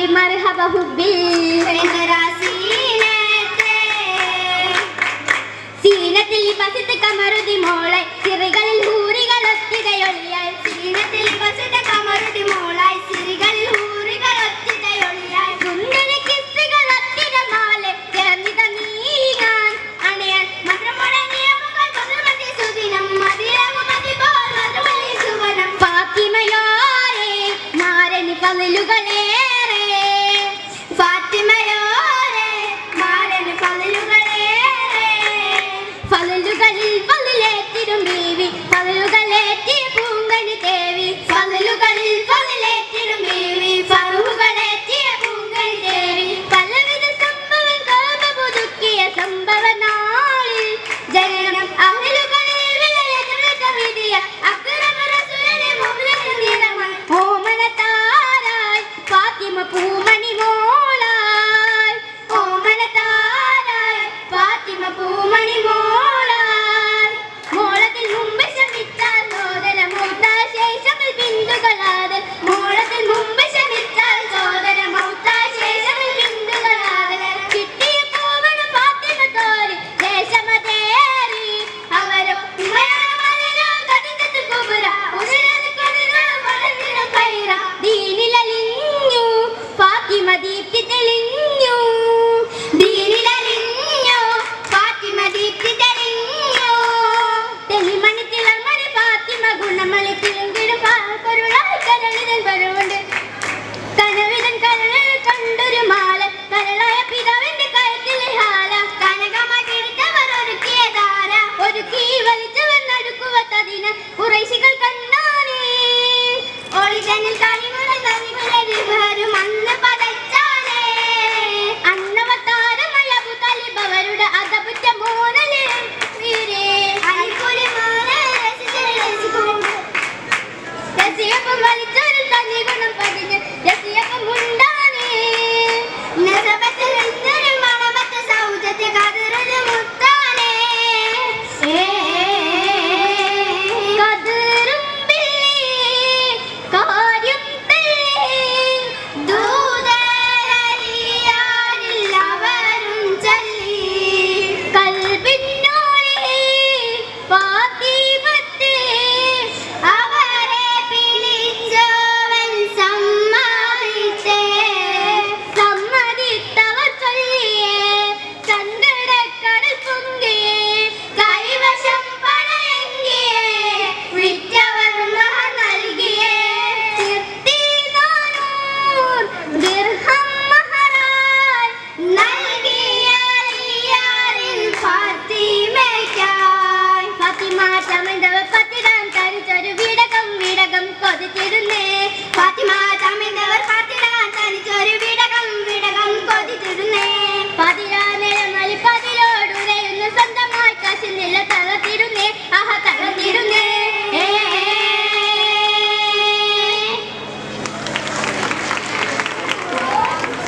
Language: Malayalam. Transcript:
مرحبا സീനത്തിൽ ബസിട്ട് കമറുതി മോളായി സിറികളിൽ ഹൂറികൾ ഒത്തിടയൊളിയായി സീനത്തിൽ ബസിട്ട് കമറുതി മോളായി സിറികളിൽ ഹൂറികൾ ഒത്തിടയൊളിയായി സുന്ദര കിസ്സുകൾ ഒത്തിടമാലെ ചേർന്നിത നീങ്ങാൻ അണയാൻ മന്ത്രമുടങ്ങിയ മുകൾ കൊതുമതി സുദിനം മതിരമുമതി പോൽ മധുമലി സുവനം ഫാത്തിമയോരെ മാരനി പകലുകളേറെ ഫാത്തിമയോരെ മാരനി പകലുകളേറെ ഫലലുകളിൽ ഫലിലേറ്റിടും ബീവി ഫലലുകളേറ്റിയ പൂങ്കണി ദേവി ഫലലുകളിൽ ഫലിലേറ്റിടും ബീവി ഫറുകളേറ്റിയ പൂങ്കണി ദേവി പലവിധ സംഭവം കോപ പുതുക്കിയ സംഭവ നാളിൽ ജനനം അഹലുകളിൽ വിലയതൃക വിധിയ അക്രമ റസൂലിനെ മുഹമ്മദ് ഓമനത്താരായി ഫാത്തിമ പൂമണി മോളായി ഓമനത്താരായി ഫാത്തിമ പൂമണി മോളായി മോളത്തിൽ മുമ്പ് ശമിച്ചാൽ സോദര മൗത്താൽ ശേഷമിൽ ബിന്ദുകളാതൽ മോളത്തിൽ മുമ്പ് ശമിച്ചാൽ സോദര മൗത്താൽ ശേഷമിൽ ബിന്ദുകളാതൽ കിട്ടിയ പൂവണ ഫാത്തിമ തോരി ദേശമതേറി അവരോ ഉമയാമലോ കദിതത്ത് കുബറ ഉശരത് കദിന വളർന്നിന ഖൈറ ദീനിലലിഞ്ഞു ഫാത്തിമ ദീപ്തി തെളിഞ്ഞു ദീനിലലിഞ്ഞു ഫാത്തിമ ദീപ്തി തെളിഞ്ഞു തെളിമണി തിളമണി ഫാത്തിമ ഗുണമണി തിളങ്ങിടും പൊരുളായി കരളിതൻ വരുണ്ട് കനവിതൻ കരളിൽ കണ്ടൊരു മാല കരളായ പിതാവിന്റെ കഴുത്തിലെ ഹാല കനകമായി പിടിച്ചവർ ഒരുക്കിയ ധാര ഒരുക്കി വലിച്ചവർ